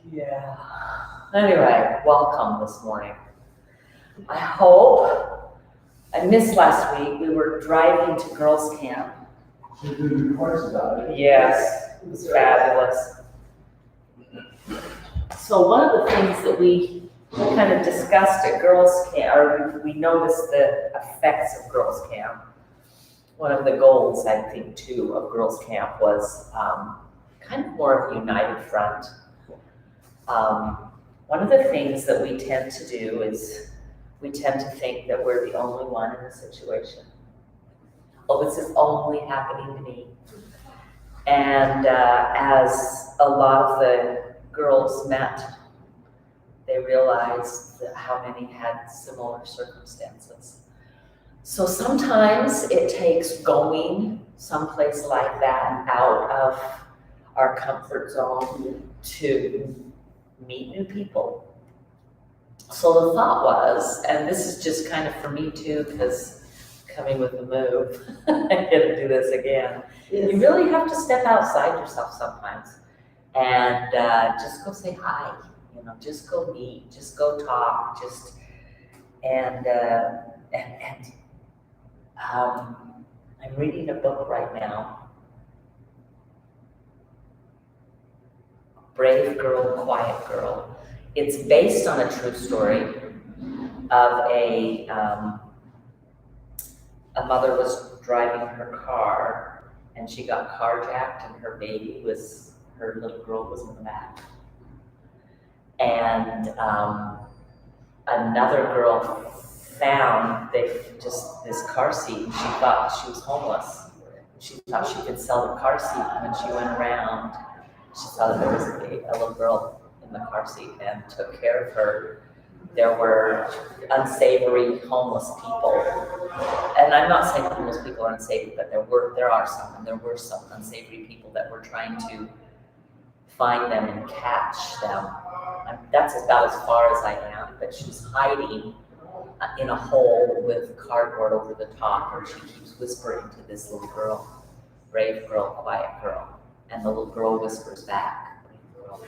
Yeah. Anyway, welcome this morning. I hope, I missed last week, we were driving to girls' camp. Some good reports about it. Yes, it was fabulous. So one of the things that we kind of discussed at girls' camp, or we noticed the effects of girls' camp. One of the goals, I think, too, of girls' camp was kind of more of a united front. One of the things that we tend to do is we tend to think that we're the only one in the situation. Oh, this is only happening to me. And as a lot of the girls met, they realized that how many had similar circumstances. So sometimes it takes going someplace like that out of our comfort zone to meet new people. So the thought was, and this is just kind of for me too, because coming with the move, I get to do this again. Yes. You really have to step outside yourself sometimes and just go say hi, just go meet, just go talk, and I'm reading a book right now, Brave Girl, Quiet Girl. It's based on a true story of a mother was driving her car and she got carjacked and her little girl was in the back. And another girl found this car seat and she thought she was homeless. She thought she could sell the car seat, and when she went around, she saw that there was a little girl in the car seat and took care of her. There were unsavory homeless people. And I'm not saying homeless people are unsavory, but there are some, and there were some unsavory people that were trying to find them and catch them. That's about as far as I am, but she's hiding in a hole with cardboard over the top, and she keeps whispering to this little girl, brave girl, quiet girl. And the little girl whispers back, brave girl.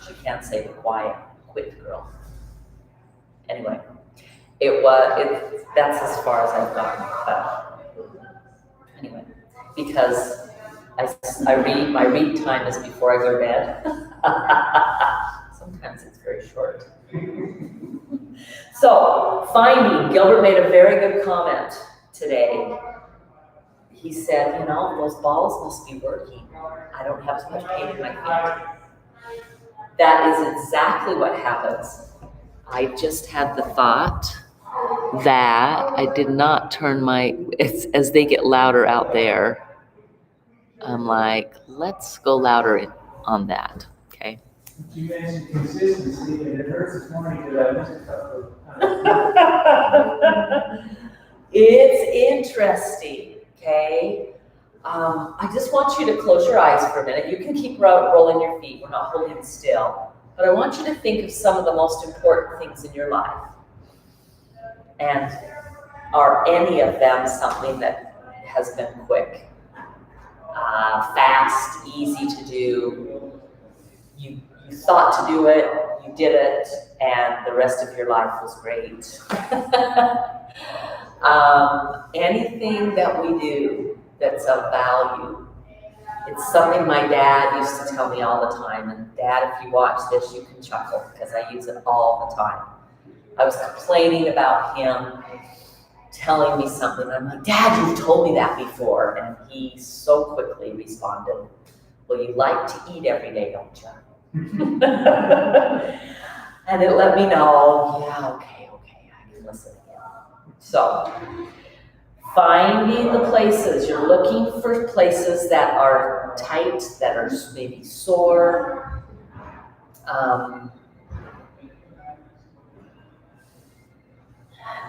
She can't say the quiet, quit girl. Anyway, that's as far as I've gotten. Anyway, because my read time is before I go to bed. Sometimes it's very short. So, Gilbert made a very good comment today. He said, those balls must be working. I don't have as much pain in my feet. That is exactly what happens. I just had the thought that I did not turn as they get louder out there, I'm like, let's go louder on that, okay? You mentioned consistency, and it hurts this morning because I missed a couple. It's interesting, okay? I just want you to close your eyes for a minute. You can keep rolling your feet. We're not holding still. But I want you to think of some of the most important things in your life. And are any of them something that has been quick, fast, easy to do? You thought to do it, you did it, and the rest of your life was great. Anything that we do that's of value. It's something my dad used to tell me all the time, and Dad, if you watch this, you can chuckle because I use it all the time. I was complaining about him telling me something. I'm like, Dad, you've told me that before. And he so quickly responded, well, you like to eat every day, don't you? And it let me know, yeah, okay, I can listen again. So, finding the places, you're looking for places that are tight, that are maybe sore.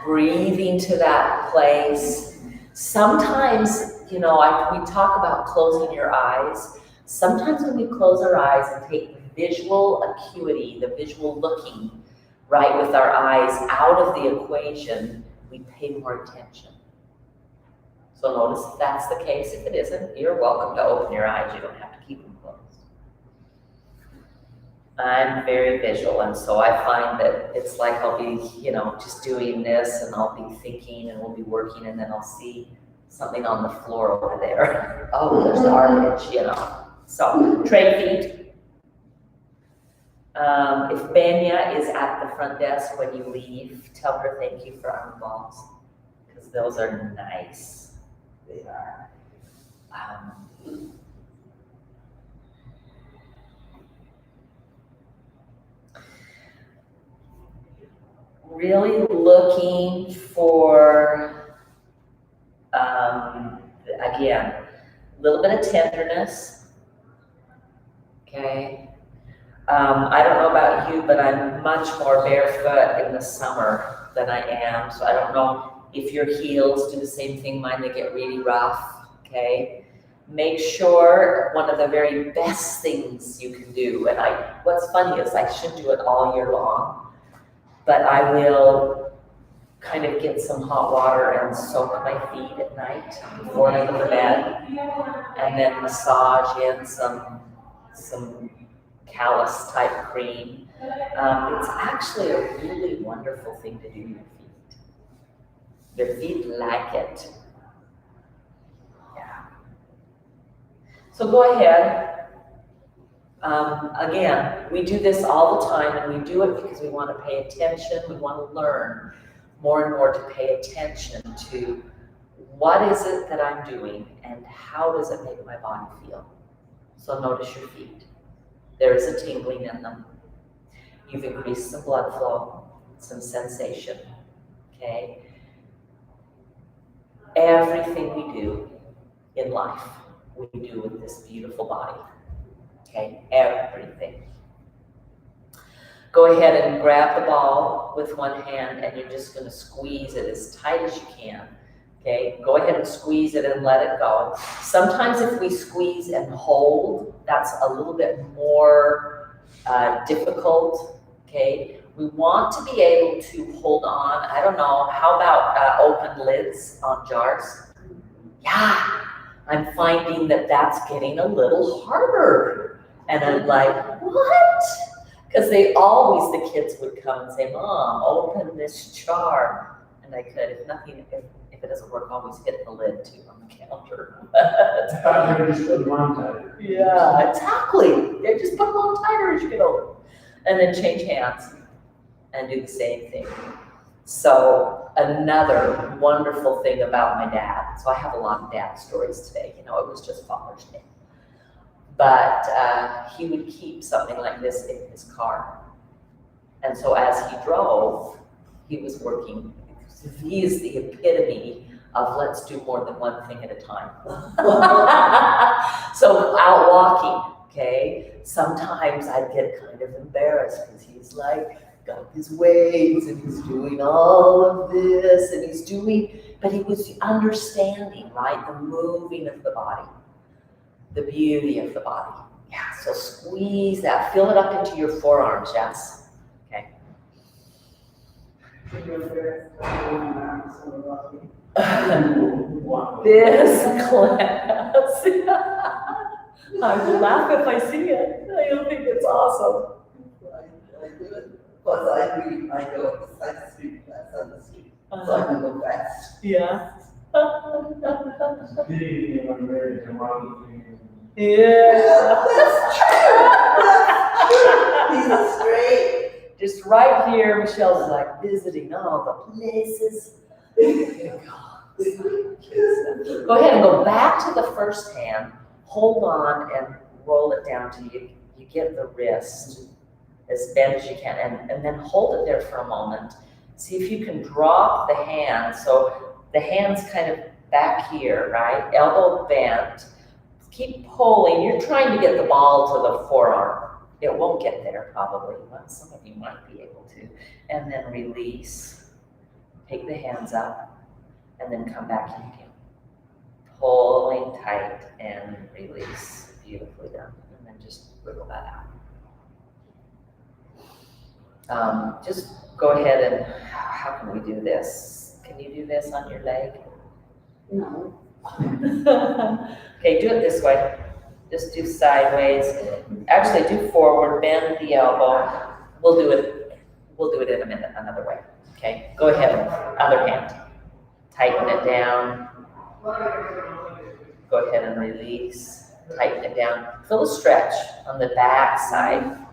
Breathing to that place. Sometimes, we talk about closing your eyes. Sometimes when we close our eyes and take the visual acuity, the visual looking, right, with our eyes out of the equation, we pay more attention. So notice if that's the case. If it isn't, you're welcome to open your eyes. You don't have to keep them closed. I'm very visual, and so I find that it's like I'll be, just doing this, and I'll be thinking, and we'll be working, and then I'll see something on the floor over there. Oh, there's the artist, So, trade feet. If Benya is at the front desk when you leave, tell her thank you for arm balls, because those are nice. They are. Really looking for, again, a little bit of tenderness, okay? I don't know about you, but I'm much more barefoot in the summer than I am, so I don't know if your heels do the same thing. Mine, they get really rough, okay? Make sure one of the very best things you can do, and what's funny is I should do it all year long, but I will kind of get some hot water and soak my feet at night before I go to bed, and then massage in some callus type cream. It's actually a really wonderful thing to do to your feet. Your feet like it. Yeah. So go ahead. Again, we do this all the time, and we do it because we want to pay attention. We want to learn more and more to pay attention to what is it that I'm doing and how does it make my body feel. So notice your feet. There is a tingling in them. You've increased some blood flow, some sensation, okay? Everything we do in life, we do with this beautiful body, okay? Everything. Go ahead and grab the ball with one hand, and you're just gonna squeeze it as tight as you can, okay? Go ahead and squeeze it and let it go. Sometimes if we squeeze and hold, that's a little bit more difficult, okay? We want to be able to hold on. I don't know, how about open lids on jars? Yeah, I'm finding that that's getting a little harder. And I'm like, what? Because the kids would come and say, Mom, open this jar. And I could, if it doesn't work, always hit the lid too on the counter. I thought they were just putting them on tighter. Yeah, exactly. They just put them on tighter as you get older. And then change hands and do the same thing. So another wonderful thing about my dad, so I have a lot of dad stories today, it was just Father's Day. But he would keep something like this in his car. And so as he drove, he was working. He is the epitome of let's do more than one thing at a time. So out walking, okay? Sometimes I'd get kind of embarrassed because he's like, got his weights and he's doing all of this and but he was understanding, right? The moving of the body, the beauty of the body. Yeah, so squeeze that, fill it up into your forearms, yes? Okay. This class. I will laugh if I see it. You'll think it's awesome. I do it because I go beside the street, that's on the street, so I can go fast. Yeah. Pity when married to Ronnie. Yeah. That's true. He's great. Just right here, Michelle's like visiting all the places. Go ahead and go back to the first hand. Hold on and roll it down till you get the wrist as bent as you can, and then hold it there for a moment. See if you can drop the hand. So the hand's kind of back here, right? Elbow bent. Keep pulling. You're trying to get the ball to the forearm. It won't get there probably. Well, some of you might be able to. And then release. Take the hands up and then come back in again. Pulling tight and release. Beautifully done. And then just wiggle that out. Just go ahead and, how can we do this? Can you do this on your leg? No. Okay, do it this way. Just do sideways. Actually, do forward, bend the elbow. We'll do it in a minute, another way. Okay, go ahead, other hand. Tighten it down. Go ahead and release. Tighten it down. Feel a stretch on the back side.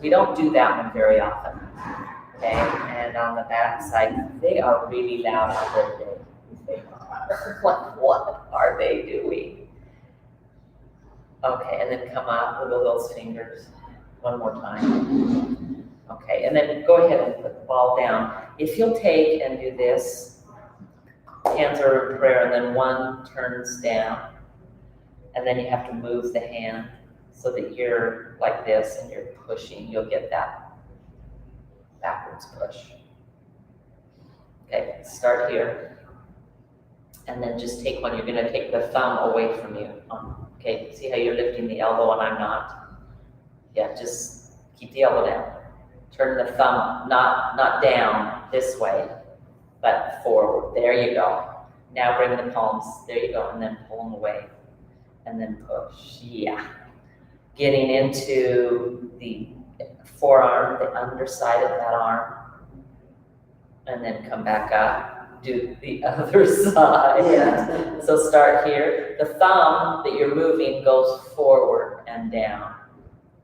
We don't do that one very often. Okay, and on the back side, they are really loud out there today. They are. Like, what are they doing? Okay, and then come up with those fingers one more time. Okay, and then go ahead and put the ball down. If you'll take and do this, hands are in prayer, and then one turns down, and then you have to move the hand so that you're like this and you're pushing, you'll get that backwards push. Okay, start here. And then just take one, you're gonna take the thumb away from you. Okay, see how you're lifting the elbow and I'm not? Yeah, just keep the elbow down. Turn the thumb, not down this way, but forward. There you go. Now bring the palms, there you go, and then pull them away. And then push, yeah. Getting into the forearm, the underside of that arm, and then come back up, do the other side. Yeah. So start here. The thumb that you're moving goes forward and down.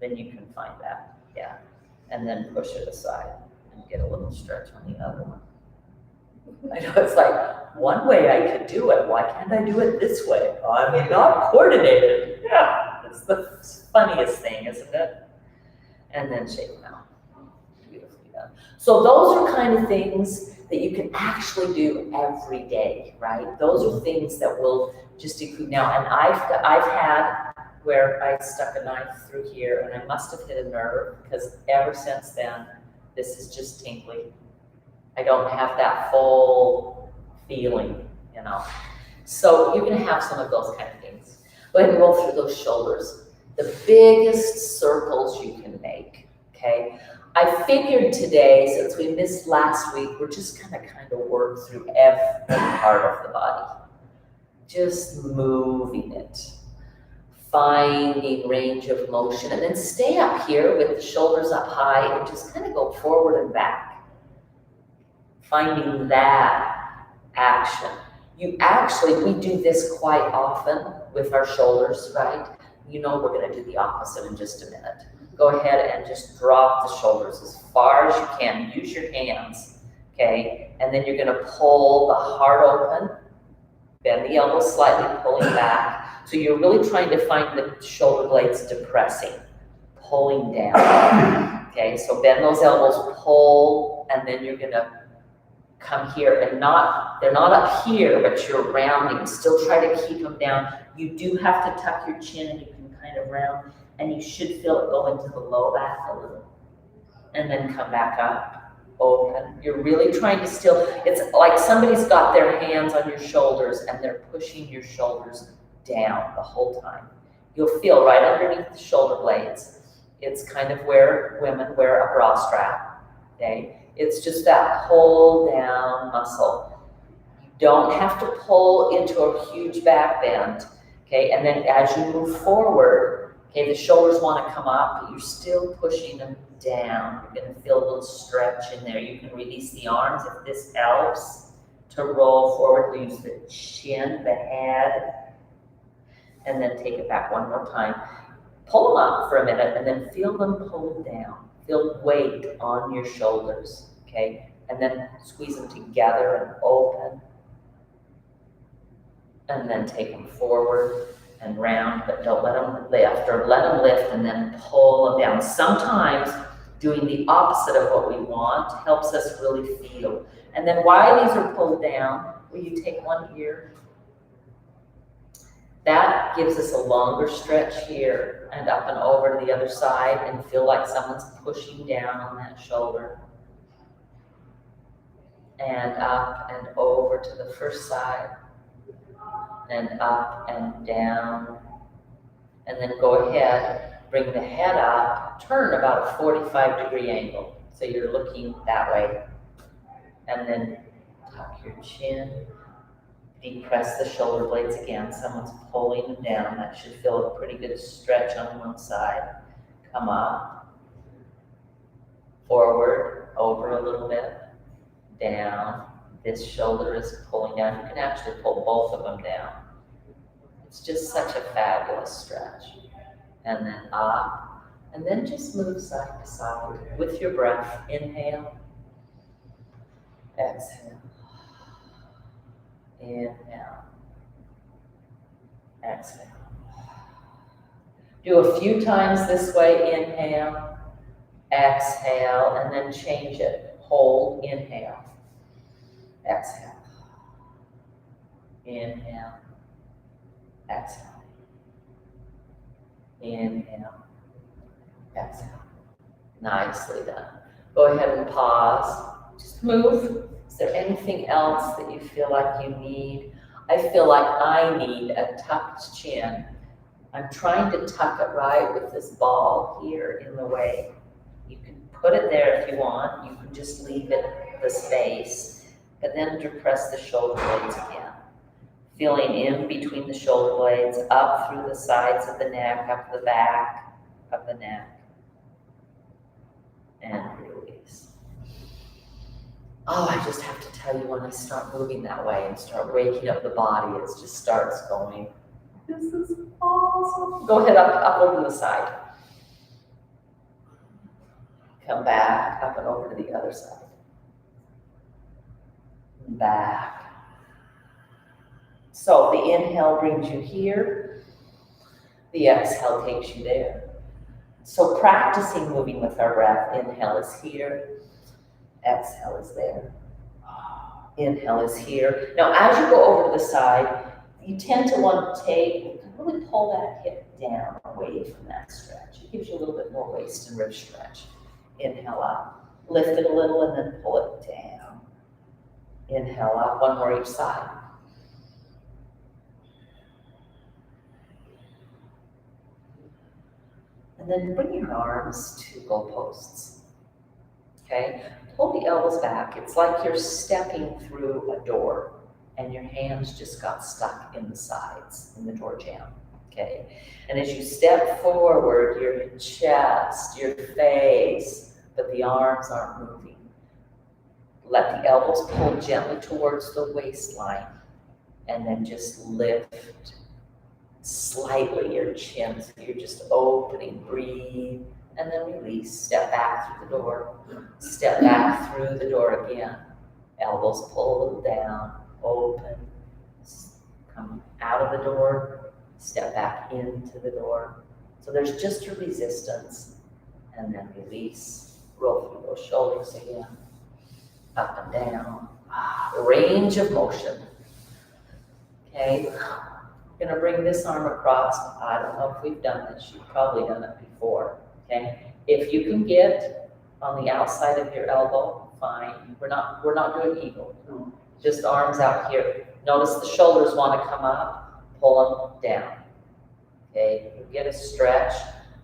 Then you can find that, yeah. And then push it aside and get a little stretch on the other one. I know it's like, one way I could do it, why can't I do it this way? I'm not coordinated. Yeah, it's the funniest thing, isn't it? And then shake them out. Beautifully done. So those are kind of things that you can actually do every day, right? Those are things that will just include now. And I've had where I stuck a knife through here and I must have hit a nerve because ever since then, this is just tingly. I don't have that full feeling, you know. So you're gonna have some of those kind of things. Go ahead and roll through those shoulders. The biggest circles you can make, okay? I figured today, since we missed last week, we're just gonna kind of work through every part of the body. Just moving it. Finding range of motion. And then stay up here with the shoulders up high and just kind of go forward and back. Finding that action. We do this quite often with our shoulders, right? You know we're gonna do the opposite in just a minute. Go ahead and just drop the shoulders as far as you can. Use your hands, okay? And then you're gonna pull the heart open, bend the elbows slightly, pulling back. So you're really trying to find the shoulder blades depressing, pulling down, okay? So bend those elbows, pull, and then you're gonna come here and they're not up here, but you're rounding. Still try to keep them down. You do have to tuck your chin and you can kind of round, and you should feel it go into the low back a little. And then come back up, open. You're really trying to it's like somebody's got their hands on your shoulders and they're pushing your shoulders down the whole time. You'll feel right underneath the shoulder blades. It's kind of where women wear a bra strap, okay? It's just that pull down muscle. You don't have to pull into a huge back bend, okay? And then as you move forward, okay, the shoulders want to come up, but you're still pushing them down. You're going to feel a little stretch in there. You can release the arms if this helps to roll forward. We use the chin, the head, and then take it back one more time. Pull them up for a minute and then feel them pulling down. Feel weight on your shoulders, okay? And then squeeze them together and open. And then take them forward and round, but don't let them lift, or let them lift and then pull them down. Sometimes doing the opposite of what we want helps us really feel. And then while these are pulled down, will you take one ear? That gives us a longer stretch here and up and over to the other side and feel like someone's pushing down on that shoulder. And up and over to the first side. And up and down. And then go ahead, bring the head up, turn about a 45-degree angle. So you're looking that way. And then tuck your chin. Depress the shoulder blades again. Someone's pulling them down. That should feel a pretty good stretch on one side. Come up. Forward, over a little bit. Down. This shoulder is pulling down. You can actually pull both of them down. It's just such a fabulous stretch. And then up. And then just move side to side with your breath. Inhale. Exhale. Inhale. Exhale. Do a few times this way. Inhale. Exhale. And then change it. Hold. Inhale. Exhale. Inhale. Exhale. Inhale. Exhale. Nicely done. Go ahead and pause. Just move. Is there anything else that you feel like you need? I feel like I need a tucked chin. I'm trying to tuck it right with this ball here in the way. You can put it there if you want. You can just leave it the space. And then depress the shoulder blades again. Feeling in between the shoulder blades, up through the sides of the neck, up the back of the neck. And release. Oh, I just have to tell you, when I start moving that way and start waking up the body, it just starts going, this is awesome. Go ahead, up over the side. Come back, up and over to the other side. Back. So the inhale brings you here. The exhale takes you there. So practicing moving with our breath. Inhale is here. Exhale is there. Inhale is here. Now as you go over to the side, you tend to want to really pull that hip down away from that stretch. It gives you a little bit more waist and rib stretch. Inhale up. Lift it a little and then pull it down. Inhale up, one more each side. And then bring your arms to goalposts. Okay? Pull the elbows back. It's like you're stepping through a door and your hands just got stuck in the sides, in the door jamb. Okay? And as you step forward, your chest, your face, but the arms aren't moving. Let the elbows pull gently towards the waistline and then just lift slightly your chin. So you're just opening, breathe, and then release. Step back through the door. Step back through the door again. Elbows pull a little down, open, come out of the door, step back into the door. So there's just a resistance and then release. Roll through those shoulders again. Up and down, range of motion. Okay, I'm gonna bring this arm across. I don't know if we've done this. You've probably done it before. Okay, if you can get on the outside of your elbow, fine. We're not doing eagle. Just arms out here. Notice the shoulders want to come up. Pull them down. Okay, you get a stretch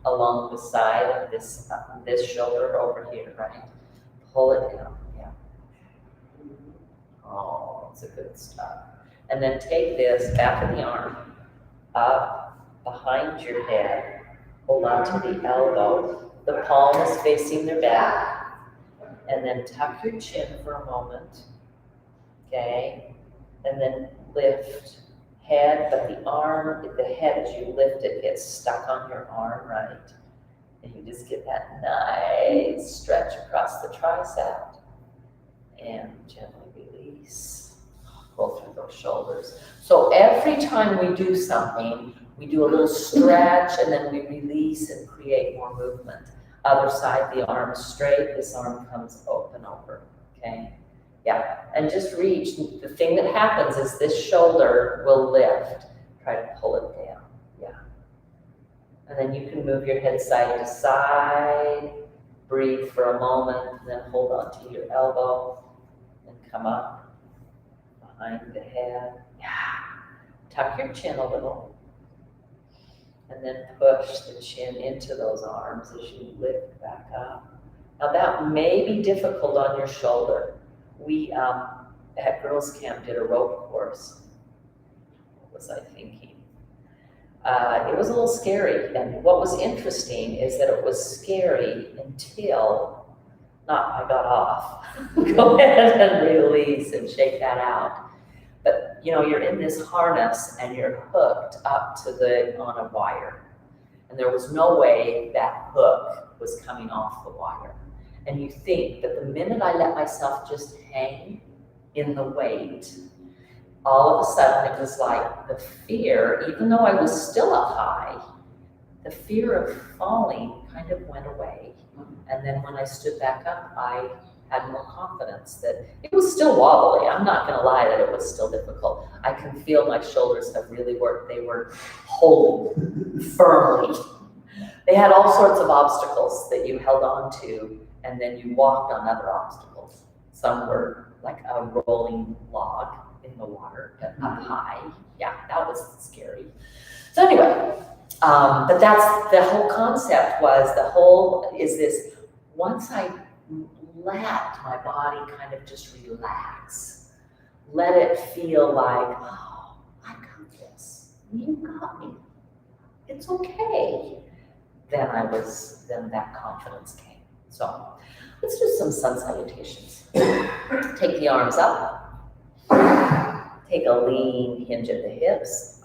along the side of this shoulder over here, right? Pull it down. Oh, it's a good stuff. And then take this back of the arm up behind your head. Hold on to the elbow. The palm is facing their back. And then tuck your chin for a moment. Okay? And then lift head, but the head as you lift it gets stuck on your arm, right? And you just get that nice stretch across the tricep. And gently release. Roll through those shoulders. So every time we do something, we do a little stretch and then we release and create more movement. Other side, the arm is straight, this arm comes open over, okay? Yeah, and just reach. The thing that happens is this shoulder will lift. Try to pull it down, yeah. And then you can move your head side to side, breathe for a moment, and then hold on to your elbow, and come up behind the head. Yeah. Tuck your chin a little. And then push the chin into those arms as you lift back up. Now that may be difficult on your shoulder. We at Girls Camp did a rope course What was I thinking? It was a little scary. And what was interesting is that it was scary until, not I got off. Go ahead and release and shake that out. But you know, you're in this harness and you're hooked up to on a wire. And there was no way that hook was coming off the wire. And you think that the minute I let myself just hang in the weight, all of a sudden it was like the fear, even though I was still up high, the fear of falling kind of went away. And then when I stood back up, I had more confidence that it was still wobbly. I'm not gonna lie that it was still difficult. I can feel my shoulders have really worked. They were holding firmly. They had all sorts of obstacles that you held on to, and then you walked on other obstacles. Some were like a rolling log in the water, but up high. Yeah, that was scary. So anyway, but that's the whole concept is this, once I let my body kind of just relax, let it feel like, oh, I got this, you got me, it's okay. Then that confidence came. So let's do some sun salutations. Take the arms up. Take a lean hinge at the hips.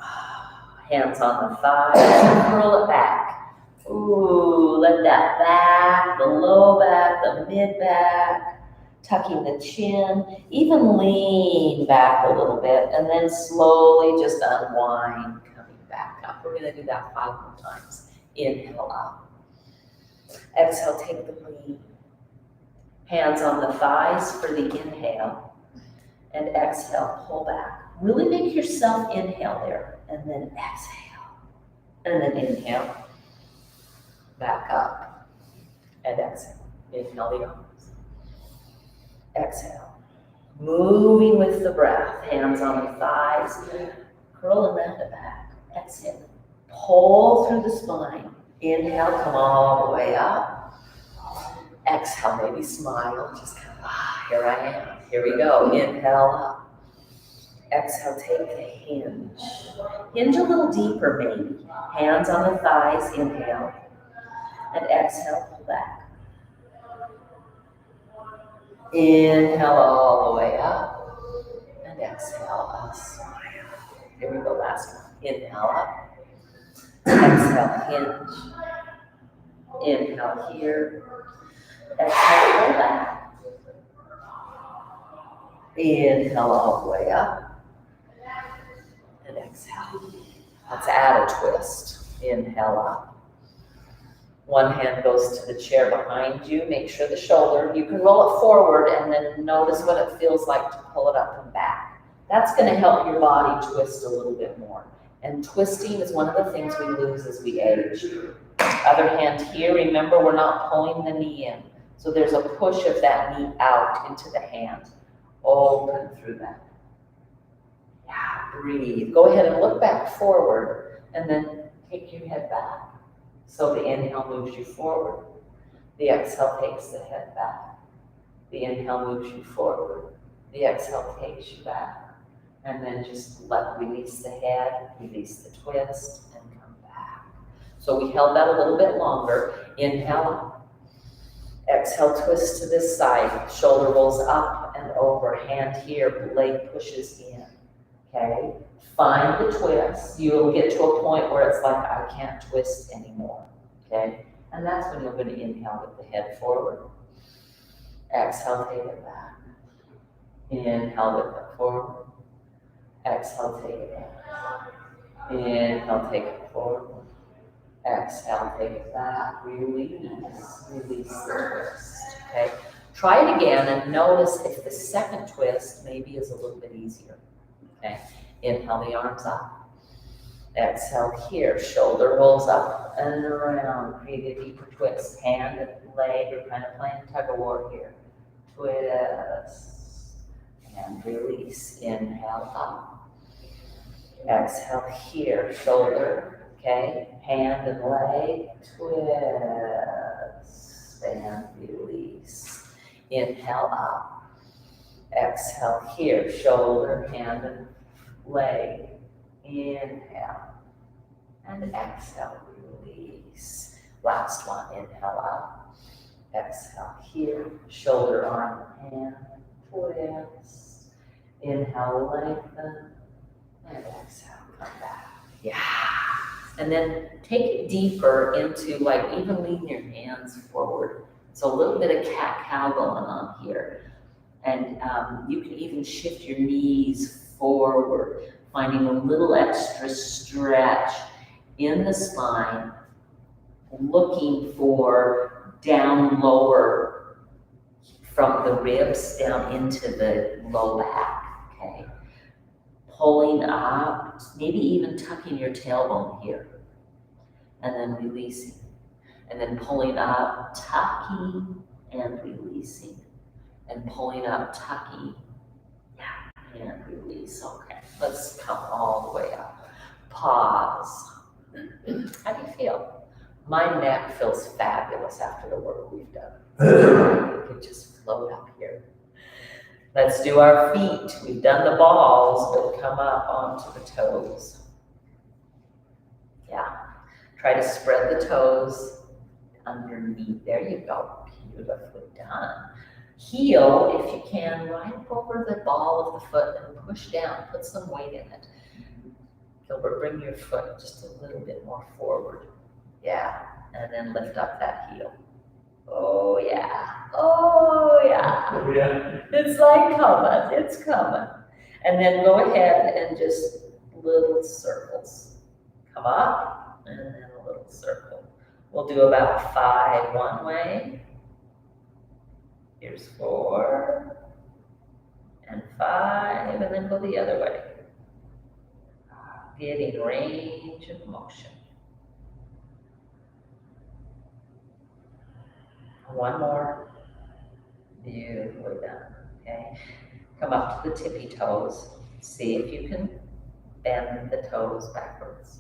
Hands on the thighs and curl it back. Ooh, let that back, the low back, the mid back, tucking the chin, even lean back a little bit, and then slowly just unwind, coming back up. We're gonna do that 5 more times. Inhale up. Exhale, take the lean. Hands on the thighs for the inhale. And exhale, pull back. Really make yourself inhale there. And then exhale. And then inhale. Back up. And exhale. Inhale the arms. Exhale. Moving with the breath. Hands on the thighs. Curl around the back. Exhale. Pull through the spine. Inhale, come all the way up. Exhale, maybe smile. Just kind of, here I am. Here we go. Inhale up. Exhale, take the hinge. Hinge a little deeper, maybe. Hands on the thighs. Inhale. And exhale, pull back. Inhale all the way up. And exhale, a smile. Here we go, last one. Inhale up. Exhale, hinge. Inhale here. Exhale, pull back. Inhale all the way up. And exhale. Let's add a twist. Inhale up. One hand goes to the chair behind you. Make sure the shoulder, you can roll it forward and then notice what it feels like to pull it up and back. That's going to help your body twist a little bit more. And twisting is one of the things we lose as we age. Other hand here, remember we're not pulling the knee in. So there's a push of that knee out into the hand. Open through that. Yeah, breathe. Go ahead and look back forward and then take your head back. So the inhale moves you forward. The exhale takes the head back. The inhale moves you forward. The exhale takes you back. And then just release the head, release the twist, and come back. So we held that a little bit longer. Inhale up. Exhale, twist to this side. Shoulder rolls up and over. Hand here, leg pushes in. Okay? Find the twist. You'll get to a point where it's like, I can't twist anymore. Okay? And that's when you're going to inhale with the head forward. Exhale, take it back. Inhale with it forward. Exhale, take it back. Inhale, take it forward. Exhale, take it back. Release the twist. Okay? Try it again and notice if the second twist maybe is a little bit easier. Okay? Inhale the arms up. Exhale here. Shoulder rolls up and around. Create a deeper twist. Hand and leg, you're kind of playing tug of war here. Twist. And release. Inhale up. Exhale here. Shoulder. Okay. Hand and leg. Twist. And release. Inhale up. Exhale here. Shoulder, hand, and leg. Inhale. And exhale, release. Last one, inhale out. Exhale here, shoulder, arm, hand, twist. Inhale, lengthen. And exhale, come back. Yeah. And then take it deeper into like even lean your hands forward. So a little bit of cat-cow going on here. And you can even shift your knees forward, finding a little extra stretch in the spine, looking for down lower from the ribs down into the low back, okay? Pulling up, maybe even tucking your tailbone here, and then releasing. And then pulling up, tucking, and releasing. And pulling up, tucking, yeah, and release. Okay, let's come all the way up. Pause. How do you feel? My neck feels fabulous after the work we've done. You can just float up here. Let's do our feet. We've done the balls, but come up onto the toes. Yeah. Try to spread the toes underneath. There you go. Beautifully done. Heel, if you can, right over the ball of the foot and push down. Put some weight in it. Gilbert, bring your foot just a little bit more forward. Yeah. And then lift up that heel. Oh, yeah. Oh, yeah. Yeah. It's like coming. It's coming. And then go ahead and just little circles. Come up and then a little circle. We'll do about 5 one way. Here's 4 and 5, and then go the other way. Getting range of motion. One more. Beautifully done. Okay. Come up to the tippy toes. See if you can bend the toes backwards.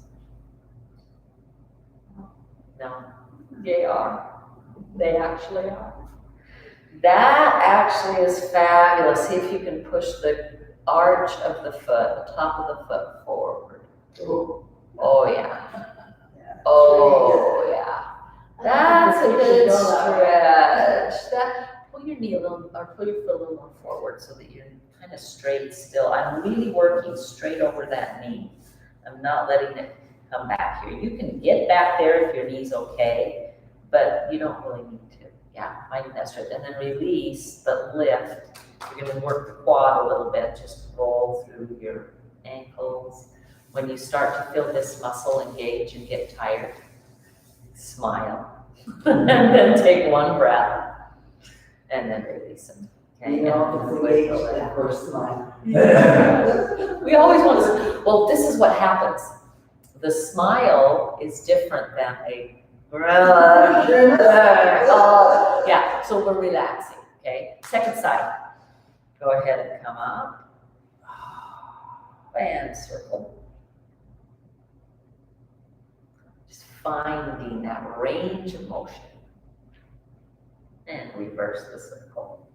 No, they are. They actually are. That actually is fabulous. See if you can push the arch of the foot, the top of the foot forward. Oh, yeah. Oh, yeah. That's a good stretch. Pull your knee a little, or pull your foot a little more forward so that you're kind of straight still. I'm really working straight over that knee. I'm not letting it come back here. You can get back there if your knee's okay, but you don't really need to. Yeah, find that stretch. And then release, but lift. You're going to work the quad a little bit. Just roll through your ankles. When you start to feel this muscle engage and get tired, smile. And then take one breath. And then release it. Okay? You know, engage that first smile. We always want to, well, this is what happens. The smile is different than a yeah, so we're relaxing, okay? Second side. Go ahead and come up. And circle. Just finding that range of motion. And reverse the circle.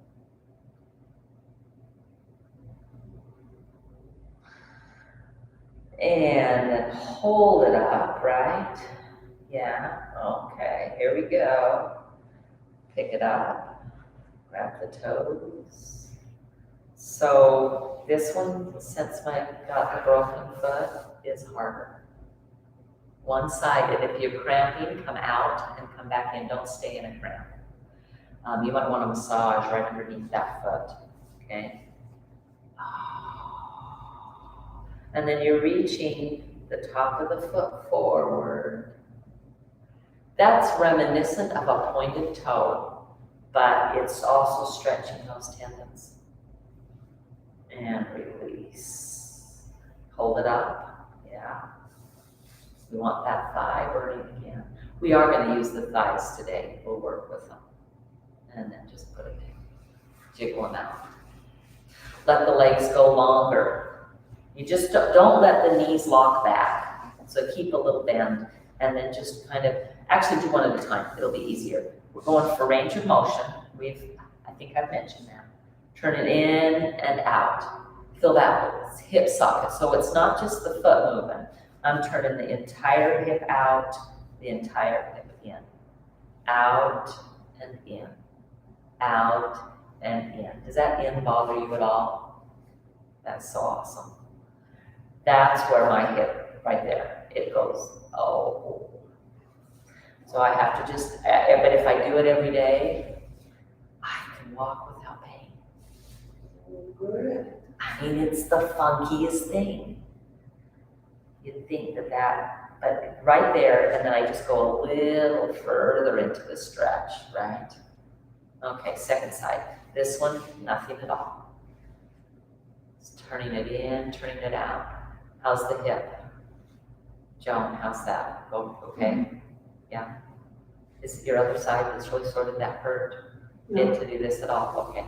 And then hold it up, right? Yeah, okay, here we go. Pick it up, grab the toes. So this one, since I got the broken foot, is harder. One side, and if you're cramping, come out and come back in. Don't stay in a cramp. You might want to massage right underneath that foot, okay? And then you're reaching the top of the foot forward. That's reminiscent of a pointed toe, but it's also stretching those tendons. And release. Hold it up, yeah. We want that thigh burning again. We are going to use the thighs today. We'll work with them. And then just put it in. Jiggle them out. Let the legs go longer. You just don't let the knees lock back. So keep a little bend and then just kind of, actually do one at a time. It'll be easier. We're going for range of motion. I think I've mentioned that. Turn it in and out. Feel that hip socket. So it's not just the foot moving. I'm turning the entire hip out, the entire hip in. Out and in. Out and in. Does that in bother you at all? That's so awesome. That's where my hip, right there, it goes, oh. So I have to just, but if I do it every day, I can walk without pain. Good. I mean, it's the funkiest thing. You'd think that, but right there, and then I just go a little further into the stretch, right? Okay, second side. This one, nothing at all. Just turning it in, turning it out. How's the hip? Joan, how's that? Go, okay? Yeah. Is it your other side that's really sort of that hurt? No. To do this at all? Okay.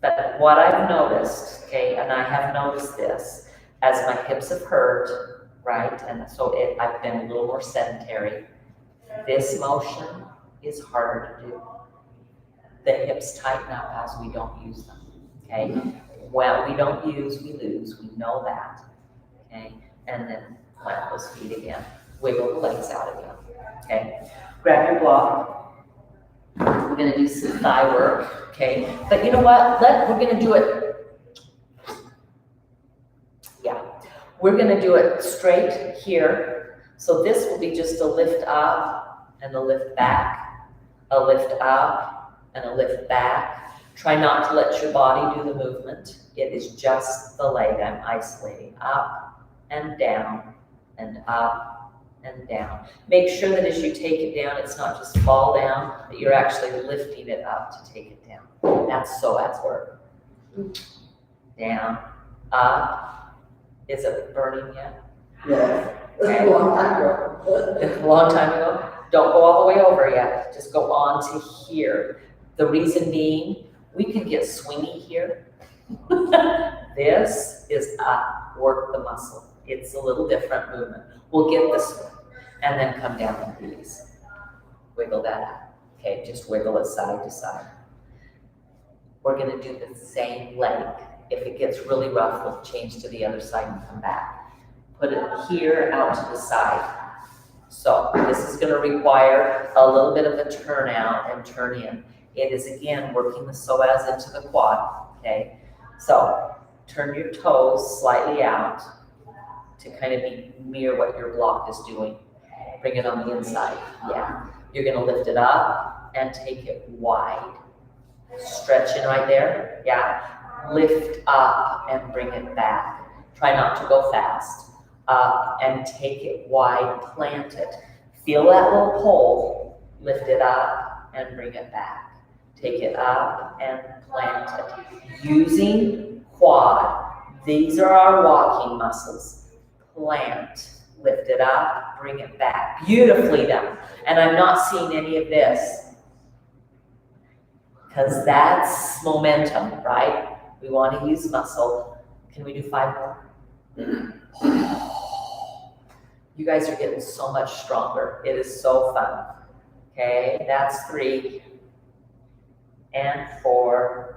But what I've noticed, okay, and I have noticed this, as my hips have hurt, right, and so I've been a little more sedentary, this motion is harder to do. The hips tighten up as we don't use them, okay? Well, we don't use, we lose, we know that, okay? And then plant those feet again, wiggle the legs out again, okay? Grab your block. We're gonna do some thigh work, okay? But you know what? We're gonna do it, yeah. We're gonna do it straight here. So this will be just a lift up and a lift back, a lift up and a lift back. Try not to let your body do the movement. It is just the leg I'm isolating, up and down and up and down. Make sure that as you take it down, it's not just fall down, but you're actually lifting it up to take it down. That's psoas work. Down, up. Is it burning yet? Yes. That's a long time ago. A long time ago? Don't go all the way over yet. Just go on to here. The reason being, we can get swingy here. This is work the muscle. It's a little different movement. We'll get this one and then come down and release. Wiggle that out. Okay, just wiggle it side to side. We're gonna do the same leg. If it gets really rough, we'll change to the other side and come back. Put it here out to the side. So this is gonna require a little bit of a turn out and turn in. It is again working the psoas into the quad, okay? So turn your toes slightly out to kind of mirror what your block is doing. Bring it on the inside, yeah. You're gonna lift it up and take it wide. Stretching right there, yeah. Lift up and bring it back. Try not to go fast. Up and take it wide, plant it. Feel that little pole, lift it up and bring it back. Take it up and plant it. Using quad, these are our walking muscles. Plant, lift it up, bring it back. Beautifully done. And I'm not seeing any of this, because that's momentum, right? We want to use muscle. Can we do 5 more? You guys are getting so much stronger. It is so fun. Okay, that's 3 and 4.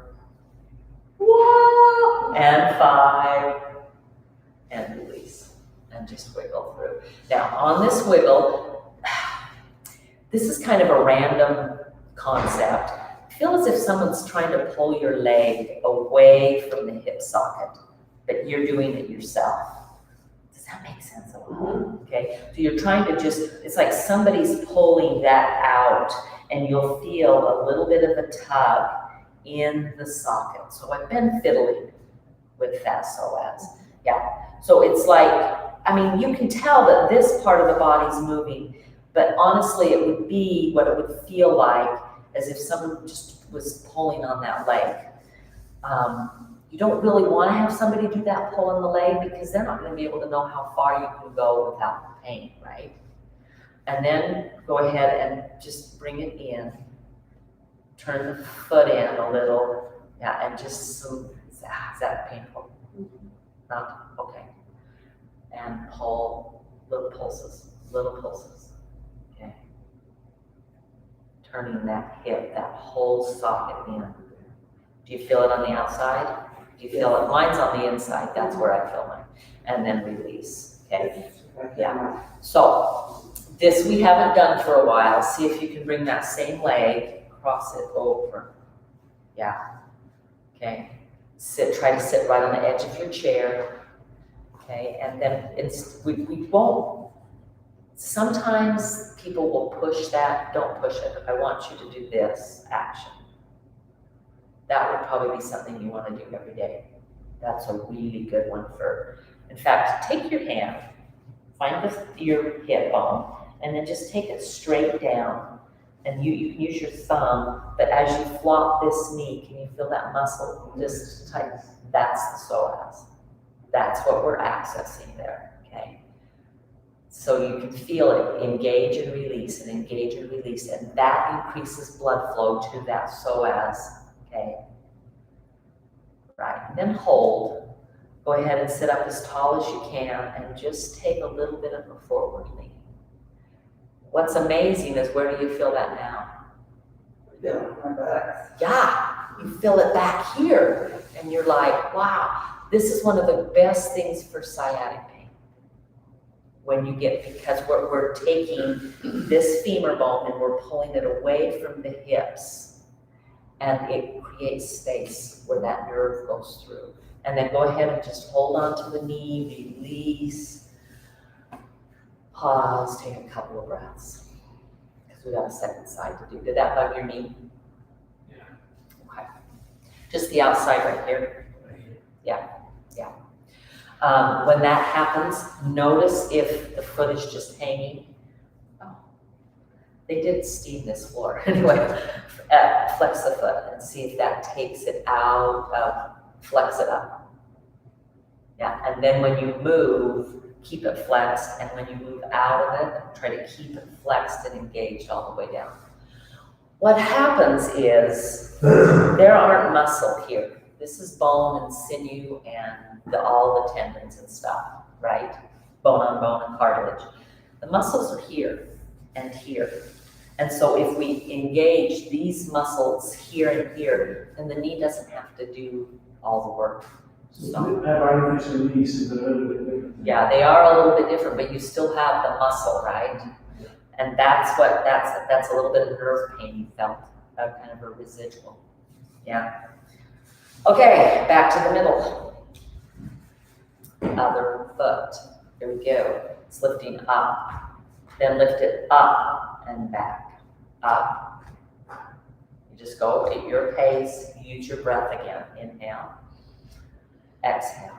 Whoa! And 5 and release. And just wiggle through. Now on this wiggle, this is kind of a random concept. Feel as if someone's trying to pull your leg away from the hip socket, but you're doing it yourself. Does that make sense? Okay, so you're trying to it's like somebody's pulling that out, and you'll feel a little bit of a tug in the socket. So I've been fiddling with that psoas. Yeah, so it's like, I mean, you can tell that this part of the body's moving, but honestly, it would be what it would feel like as if someone just was pulling on that leg. You don't really want to have somebody do that pull on the leg, because they're not going to be able to know how far you can go without pain, right? And then go ahead and just bring it in. Turn the foot in a little. Yeah, and just some, is that painful? Not? Okay. And pull, little pulses, okay? Turning that hip, that whole socket in. Do you feel it on the outside? Do you feel it? Mine's on the inside, that's where I feel mine. And then release, okay? Yeah. So, this we haven't done for a while. See if you can bring that same leg, cross it over. Yeah. Okay. Try to sit right on the edge of your chair. Okay, and then we won't. Sometimes people will push that. Don't push it. I want you to do this action. That would probably be something you want to do every day. That's a really good one in fact, take your hand, find your hip bone, and then just take it straight down. And you can use your thumb, but as you flop this knee, can you feel that muscle just tight? That's the psoas. That's what we're accessing there, okay? So you can feel it, engage and release, and engage and release, and that increases blood flow to that psoas, okay? Right, then hold. Go ahead and sit up as tall as you can, and just take a little bit of a forward lean. What's amazing is, where do you feel that now? Yeah, my back. Yeah, you feel it back here, and you're like, wow, this is one of the best things for sciatic pain. When you because we're taking this femur bone and we're pulling it away from the hips, and it creates space where that nerve goes through. And then go ahead and just hold on to the knee, release, pause, take a couple of breaths. Because we got a second side to do. Did that bug your knee? Yeah. Okay. Just the outside right here. Yeah. When that happens, notice if the foot is just hanging. Oh, they did steam this floor. Anyway, flex the foot and see if that takes it out of, flex it up. Yeah, and then when you move, keep it flexed, and when you move out of it, try to keep it flexed and engaged all the way down. What happens is, there aren't muscle here. This is bone and sinew and all the tendons and stuff, right? Bone on bone and cartilage. The muscles are here and here. And so if we engage these muscles here and here, then the knee doesn't have to do all the work. So, That artificial release is a little bit different. yeah, they are a little bit different, but you still have the muscle, right? And that's a little bit of nerve pain you felt, kind of a residual. Yeah. Okay, back to the middle. Other foot. Here we go. It's lifting up. Then lift it up and back. Up. You just go at your pace. Use your breath again. Inhale. Exhale.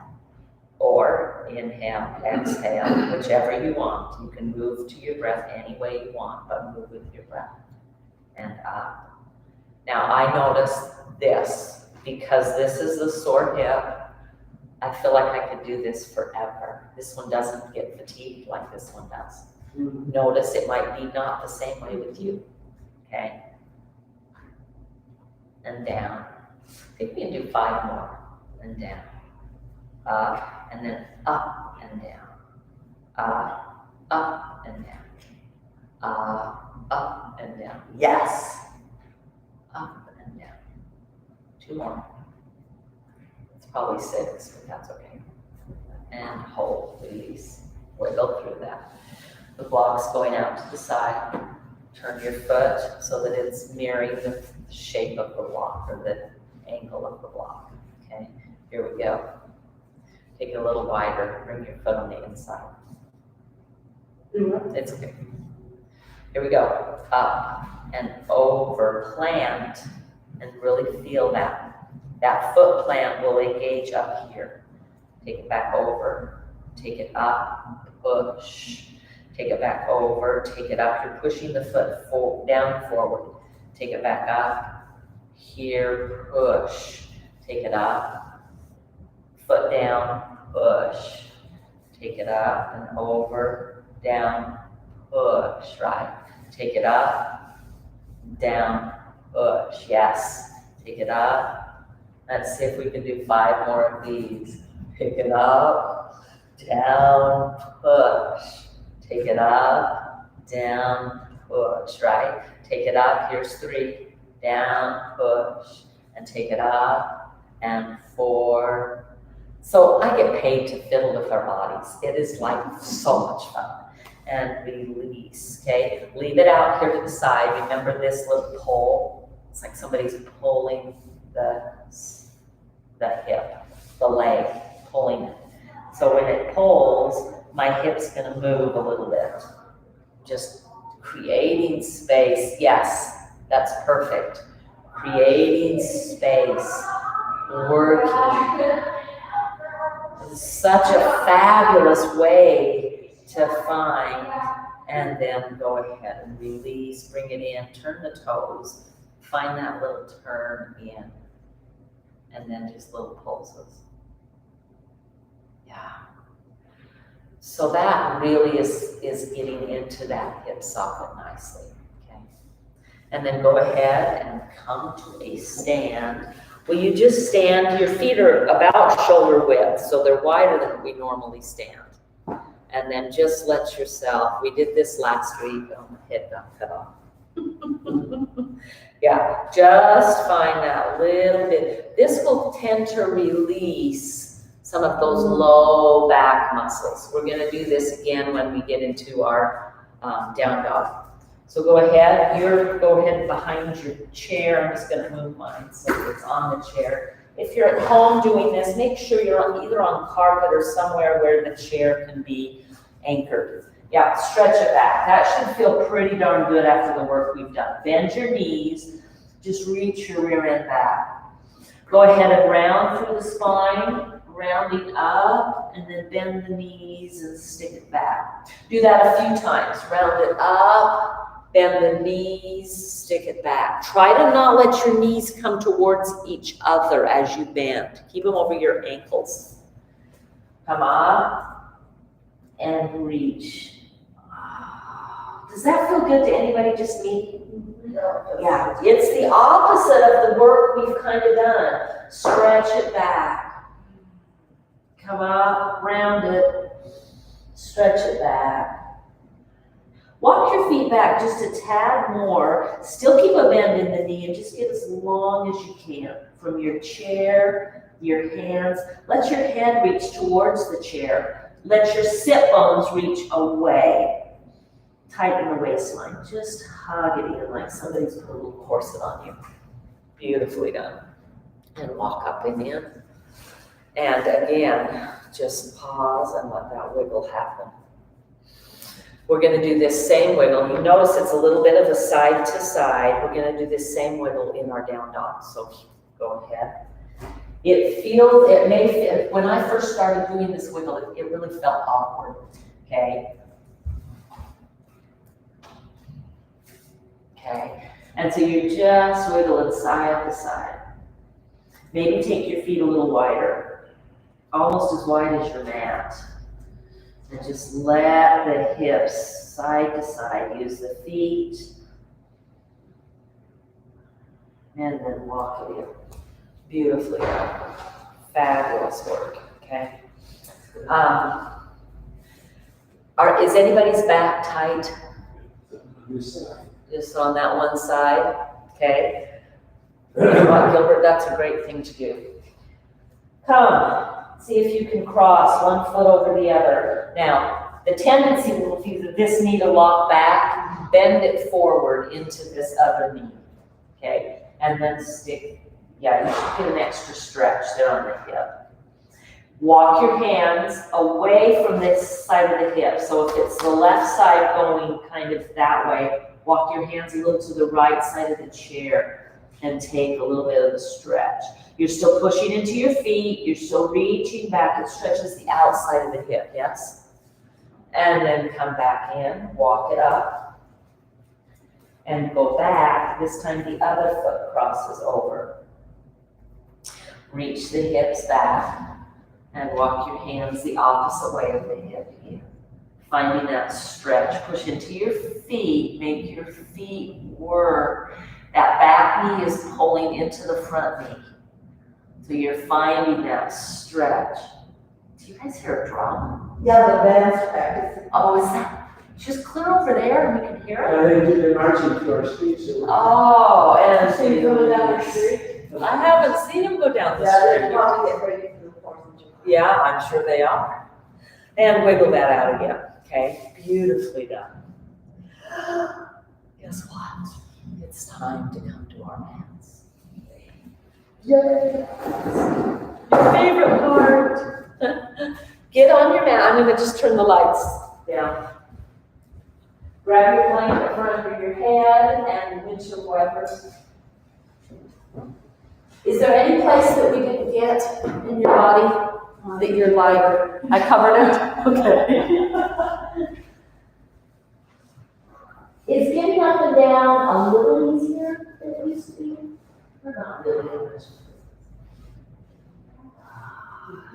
Or inhale, exhale, whichever you want. You can move to your breath any way you want, but move with your breath. And up. Now I notice this, because this is the sore hip. I feel like I could do this forever. This one doesn't get fatigued like this one does. Notice it might be not the same way with you. Okay? And down. I think we can do 5 more. And down. Up, and then up and down. Up and down. Up and down. Yes. Up and down. 2 more. It's probably 6, but that's okay. And hold, release. Wiggle through that. The block's going out to the side. Turn your foot so that it's mirroring the shape of the block, or the angle of the block. Okay, here we go. Take it a little wider, bring your foot on the inside. It's okay. Here we go. Up and over, plant, and really feel that. That foot plant will engage up here. Take it back over, take it up, push. Take it back over, take it up. You're pushing the foot down forward. Take it back up. Here, push. Take it up. Foot down, push. Take it up and over, down, push, right? Take it up, down, push, yes. Take it up. Let's see if we can do 5 more of these. Pick it up, down, push. Take it up, down, push, right? Take it up, here's 3, down, push. and take it up, and 4. So I get paid to fiddle with our bodies. It is like so much fun. And release, okay? Leave it out here to the side. Remember this little pull? It's like somebody's pulling the hip, the leg, pulling it. So when it pulls, my hip's gonna move a little bit. Just creating space. Yes, that's perfect. Creating space, working. It's such a fabulous way to find, and then go ahead and release, bring it in, turn the toes, find that little turn in, and then just little pulses. Yeah. So that really is getting into that hip socket nicely, okay? And then go ahead and come to a stand. Will you just stand? Your feet are about shoulder width, so they're wider than we normally stand. And then just let yourself, we did this last week, oh, my head got cut off. Yeah, just find that little bit. This will tend to release some of those low back muscles. We're gonna do this again when we get into our down dog. So go ahead, go ahead behind your chair. I'm just gonna move mine so it's on the chair. If you're at home doing this, make sure you're either on carpet or somewhere where the chair can be anchored. Yeah, stretch it back. That should feel pretty darn good after the work we've done. Bend your knees, just reach your rear end back. Go ahead and round through the spine, rounding up, and then bend the knees and stick it back. Do that a few times. Round it up, bend the knees, stick it back. Try to not let your knees come towards each other as you bend. Keep them over your ankles. Come up and reach. Does that feel good to anybody, just me? Yeah, it's the opposite of the work we've kind of done. Stretch it back. Come up, round it, stretch it back. Walk your feet back just a tad more. Still keep a bend in the knee and just get as long as you can. From your chair, your hands. Let your head reach towards the chair. Let your sit bones reach away. Tighten the waistline. Just hug it in like somebody's put a little corset on you. Beautifully done. And walk up and in. And again, just pause and let that wiggle happen. We're going to do this same wiggle. You notice it's a little bit of a side to side. We're going to do this same wiggle in our down dog. So go ahead. It may feel, when I first started doing this wiggle, it really felt awkward. Okay. Okay. And so you just wiggle it side to side. Maybe take your feet a little wider, almost as wide as your mat. And just let the hips side to side. Use the feet. And then walk it in. Beautifully done. Fabulous work, okay? Is anybody's back tight? Just on that one side, okay? You know what, Gilbert, that's a great thing to do. Come, see if you can cross one foot over the other. Now, the tendency will be for this knee to lock back, bend it forward into this other knee, okay? And then stick, yeah, you should get an extra stretch there on the hip. Walk your hands away from this side of the hip. So if it's the left side going kind of that way, walk your hands a little to the right side of the chair and take a little bit of the stretch. You're still pushing into your feet. You're still reaching back. It stretches the outside of the hip, yes? And then come back in, walk it up, and go back. This time the other foot crosses over. Reach the hips back and walk your hands the opposite way of the hip here. Finding that stretch. Push into your feet. Make your feet work. That back knee is pulling into the front knee. So you're finding that stretch. Do you guys hear a drum? Yeah, the band's practicing. Oh, is that? Just clear over there and we can hear it? They're marching to our street, so. Oh, and So you're coming down the street? I haven't seen them go down the Yeah, they're street. probably getting ready for the Fourth of July. Yeah, I'm sure they are. And wiggle that out again, okay? Beautifully done. Guess what? It's time to come to our mats. Yay! Your favorite part. Get on your mat. I'm gonna just turn the lights down. Grab your blanket from under your head and windshield wipers. Is there any place that we didn't get in your body that you're like, I covered it? Okay. Is getting up and down a little easier than it used to be? Or not really much?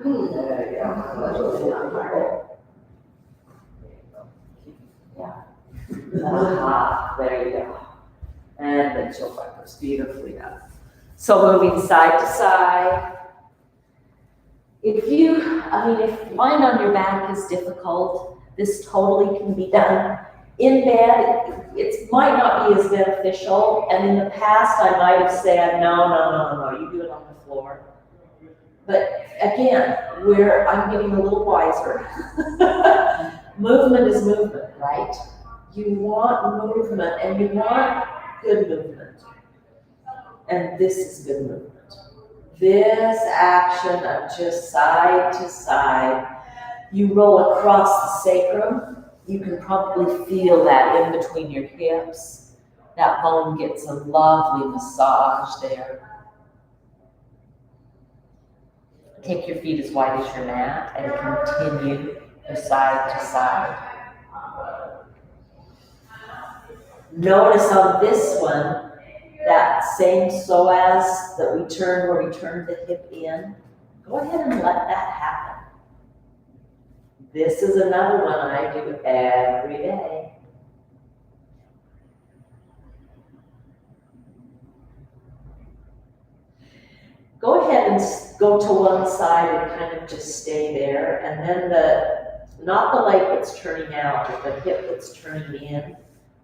There you go. There you go. And then chill wipers, beautifully done. So moving side to side. If lying on your back is difficult, this totally can be done. In bed, it might not be as beneficial, and in the past, I might have said, no, you do it on the floor. But again, I'm getting a little wiser. Movement is movement, right? You want movement, and you want good movement. And this is good movement. This action of just side to side, you roll across the sacrum. You can probably feel that in between your hips. That bone gets a lovely massage there. Take your feet as wide as your mat and continue to side to side. Notice on this one, that same psoas that we turn, where we turn the hip in, go ahead and let that happen. This is another one I do every day. Go ahead and go to one side and kind of just stay there, and then not the leg that's turning out, but the hip that's turning in,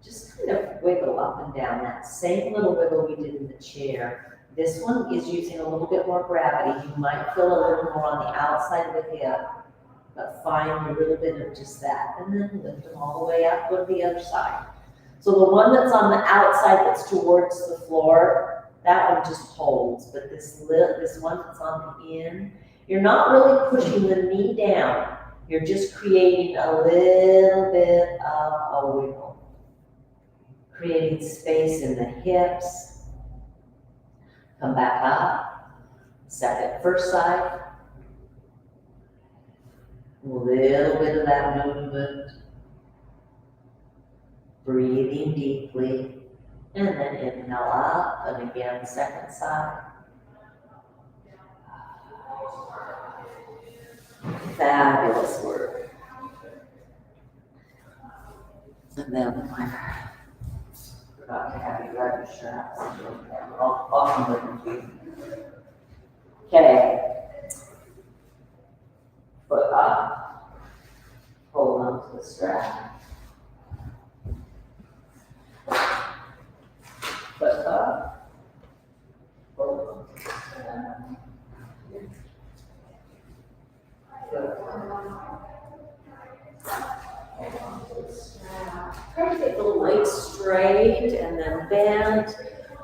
just kind of wiggle up and down, that same little wiggle we did in the chair. This one is using a little bit more gravity. You might feel a little more on the outside of the hip, but find a little bit of just that, and then lift them all the way up, go to the other side. So the one that's on the outside that's towards the floor, that one just holds, but this one that's on the in, you're not really pushing the knee down. You're just creating a little bit of a wiggle. Creating space in the hips. Come back up. First side. A little bit of that movement. Breathing deeply. And then inhale up, and again, second side. Fabulous work. And then I forgot to have you grab your straps. I'll come with you. Okay. Foot up. Hold on to the strap. Foot up. Hold on to the strap. Try to get the legs straight and then bend.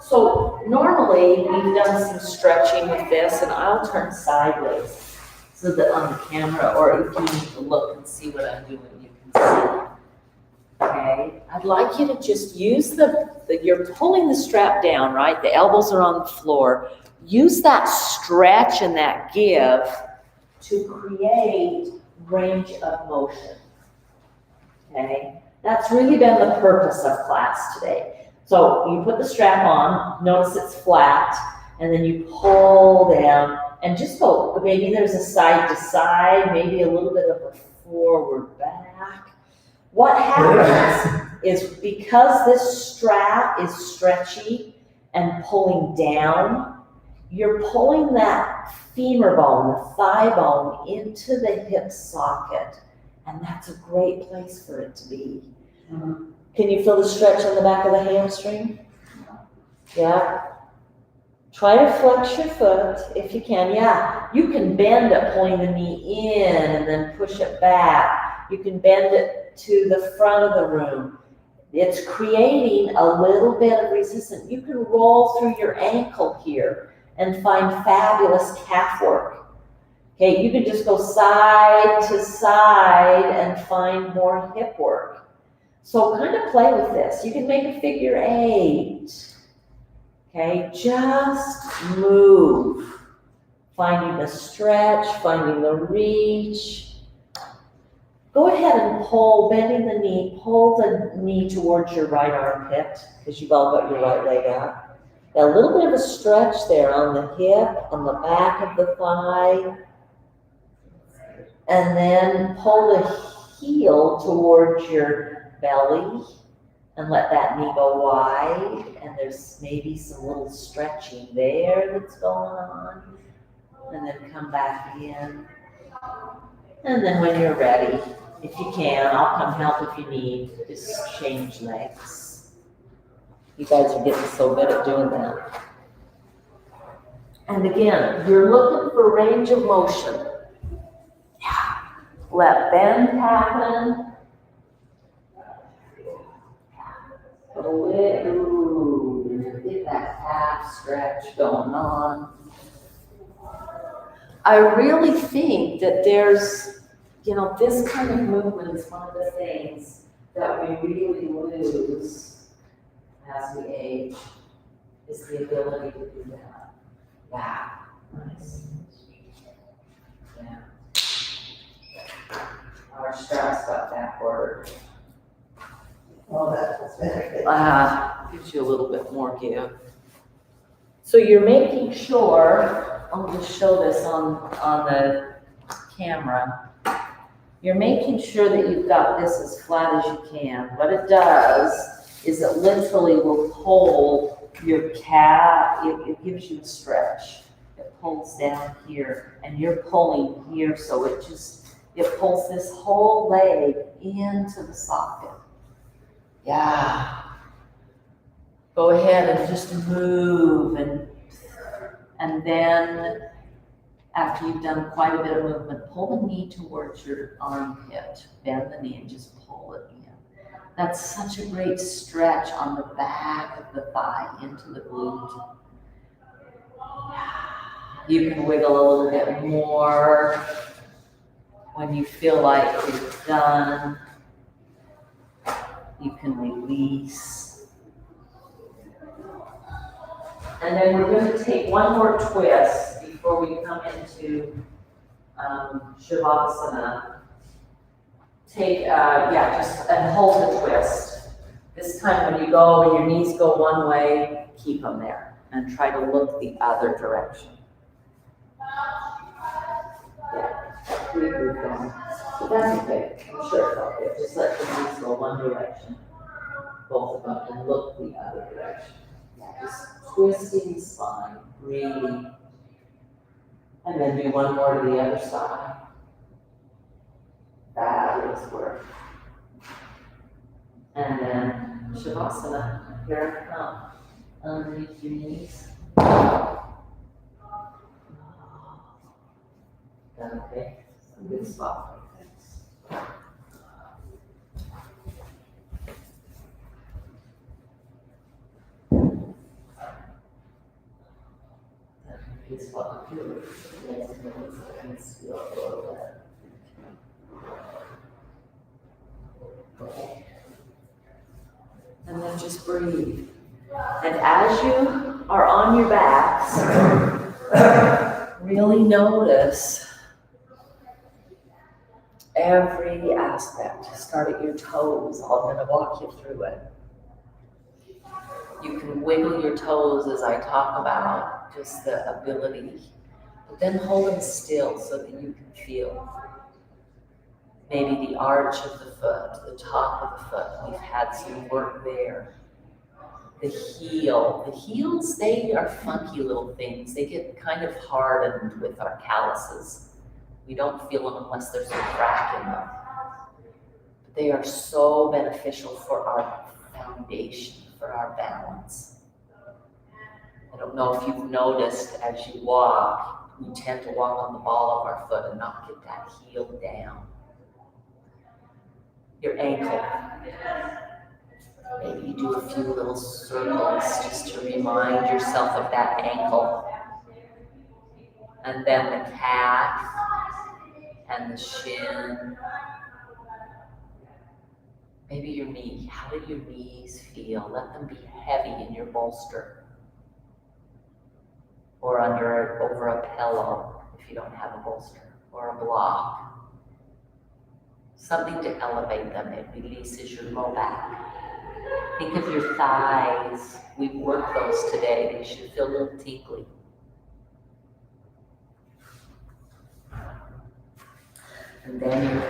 So normally we've done some stretching with this, and I'll turn sideways so that on the camera, or if you need to look and see what I'm doing, you can see. Okay, I'd like you to just use you're pulling the strap down, right? The elbows are on the floor. Use that stretch and that give to create range of motion. Okay, that's really been the purpose of class today. So you put the strap on, notice it's flat, and then you pull down and just go, maybe there's a side to side, maybe a little bit of a forward back. What happens is because this strap is stretchy and pulling down, you're pulling that femur bone, the thigh bone, into the hip socket. And that's a great place for it to be. Can you feel the stretch on the back of the hamstring? Yeah? Try to flex your foot if you can. Yeah, you can bend it, pulling the knee in and then push it back. You can bend it to the front of the room. It's creating a little bit of resistance. You can roll through your ankle here and find fabulous calf work. Okay, you can just go side to side and find more hip work. So kind of play with this. You can make a figure 8. Okay, just move. Finding the stretch, finding the reach. Go ahead and pull, bending the knee, pull the knee towards your right armpit, because you've all got your right leg out. Got a little bit of a stretch there on the hip, on the back of the thigh. And then pull the heel towards your belly and let that knee go wide. And there's maybe some little stretching there that's going on. And then come back in. And then when you're ready, if you can, I'll come help if you need. Just change legs. You guys are getting so good at doing that. And again, you're looking for range of motion. Yeah. Let bend happen. Put a little, get that half stretch going on. I really think that there's, this kind of movement is one of the things that we really lose as we age, is the ability to do that. Yeah, nice. Yeah. Our straps got backward. Oh, that's better. Gives you a little bit more give. So you're making sure, I'll just show this on the camera. You're making sure that you've got this as flat as you can. What it does is it literally will pull your calf, it gives you a stretch. It pulls down here and you're pulling here, so it pulls this whole leg into the socket. Yeah. Go ahead and just move, and then after you've done quite a bit of movement, pull the knee towards your armpit, bend the knee and just pull it in. That's such a great stretch on the back of the thigh into the glute. You can wiggle a little bit more when you feel like you're done. You can release. And then we're going to take one more twist before we come into Shavasana. And hold the twist. This time when you go and your knees go one way, keep them there and try to look the other direction. Yeah, we move them. But that's okay. I'm sure it's okay. Just let the knees go one direction, both of them, and look the other direction. Yeah, just twisting the spine, breathing. And then do one more to the other side. Fabulous work. And then Shavasana, here I come. Underneath your knees. Okay, good spot. This spot here. Okay. And then just breathe. And as you are on your backs, really notice every aspect. Start at your toes. I'm going to walk you through it. You can wiggle your toes as I talk about just the ability, but then hold them still so that you can feel maybe the arch of the foot, the top of the foot. We've had some work there. The heel. The heels, they are funky little things. They get kind of hardened with our calluses. We don't feel them unless there's a crack in them. But they are so beneficial for our foundation, for our balance. It'll don't know if you've noticed as you walk, we tend to walk on the ball of our foot and not get that heel down. Your ankle. Maybe you do a few little circles just to remind yourself of that ankle. And then the calf and the shin. Maybe your knee. How do your knees feel? Let them be heavy in your bolster. Or over a pillow if you don't have a bolster, or a block. Something to elevate them. It releases your low back. Think of your thighs. We've worked those today. They should feel a little tinkly. And then your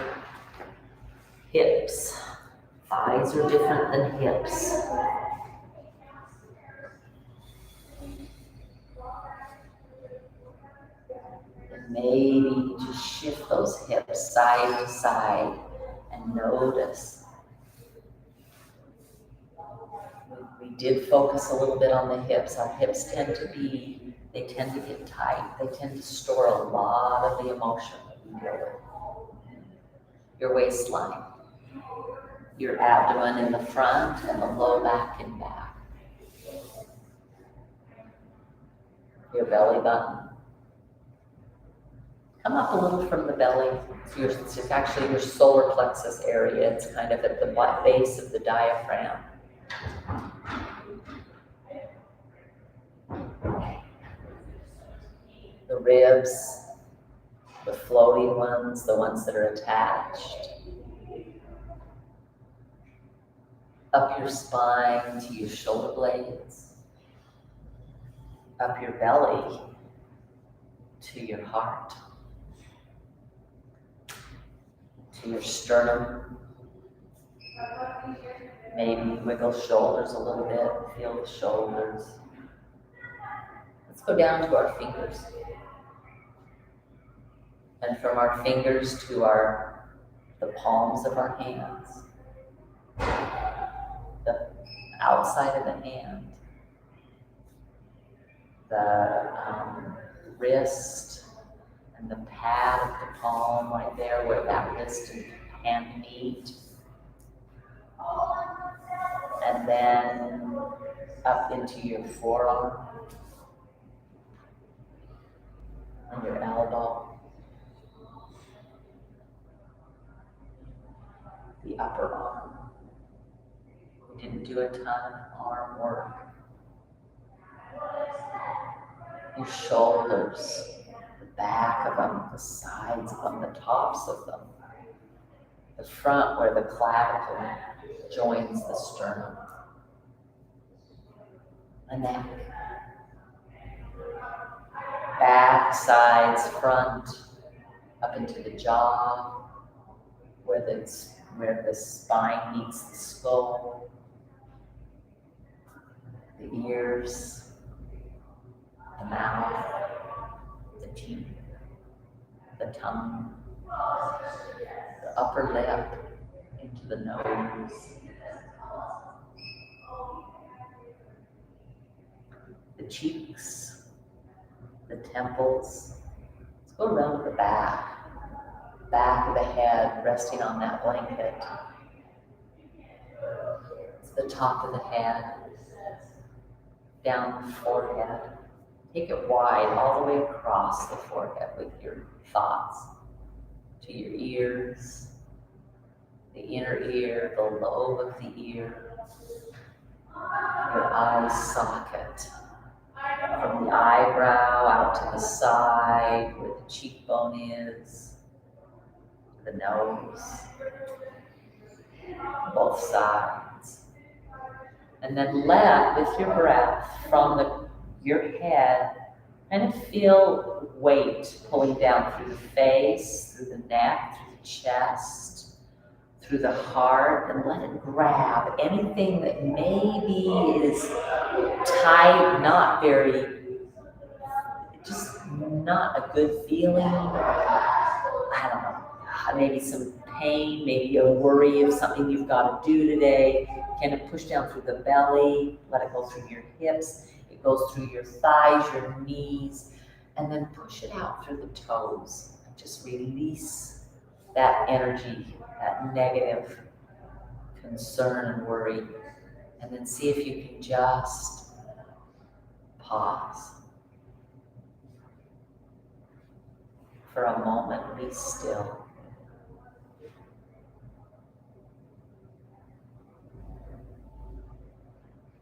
hips. Thighs are different than hips. And maybe just shift those hips side to side and notice. We did focus a little bit on the hips. Our hips tend to get tight. They tend to store a lot of the emotion that we deal with. Your waistline, your abdomen in the front and the low back in back. Your belly button. Come up a little from the belly. It's actually your solar plexus area. It's kind of at the base of the diaphragm. The ribs, the floating ones, the ones that are attached. Up your spine to your shoulder blades. Up your belly to your heart. To your sternum. Maybe wiggle shoulders a little bit, feel the shoulders. Let's go down to our fingers. And from our fingers to the palms of our hands. The outside of the hand. The wrist and the pad of the palm right there where that wrist and hand meet. And then up into your forearm and your elbow. The upper arm. We didn't do a ton of arm work. Your shoulders, the back of them, the sides of them, the tops of them. The front where the clavicle joins the sternum. The neck. Back, sides, front, up into the jaw, where the spine meets the skull. The ears, the mouth, the teeth, the tongue, the upper lip into the nose, the cheeks, the temples. Let's go around to the back of the head, resting on that blanket. It's the top of the head, down the forehead. Take it wide, all the way across the forehead with your thoughts. To your ears, the inner ear, the lobe of the ear, your eye socket. From the eyebrow out to the side, where the cheekbone is, the nose, both sides. And then let, with your breath, from your head, kind of feel weight pulling down through the face, through the neck, through the chest, through the heart, and let it grab anything that maybe is tight, just not a good feeling. I don't know, maybe some pain, maybe a worry of something you've got to do today. Kind of push down through the belly, let it go through your hips. It It goes through your thighs, your knees, and then push it out through the toes. And just release that energy, that negative concern and worry. And then see if you can just pause. For a moment, be still.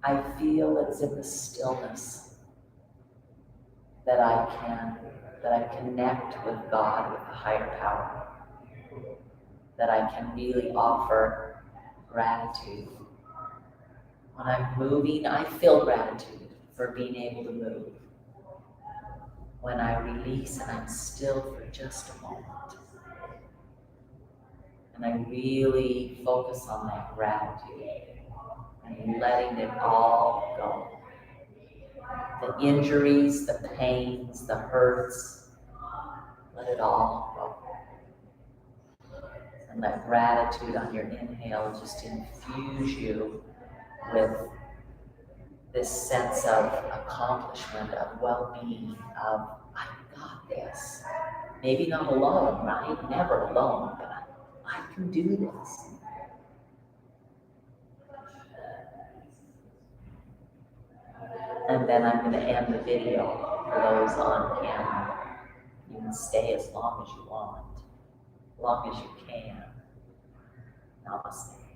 I feel it's in the stillness that I connect with God, with the higher power, that I can really offer gratitude. When I'm moving, I feel gratitude for being able to move. When I release and I'm still for just a moment, and I really focus on that gratitude and letting it all go. The injuries, the pains, the hurts, let it all go. And let gratitude on your inhale just infuse you with this sense of accomplishment, of well-being, of I got this. Maybe not alone, right? Never alone, but I can do this. And then I'm going to end the video for those on camera. You can stay as long as you want, as long as you can. Namaste.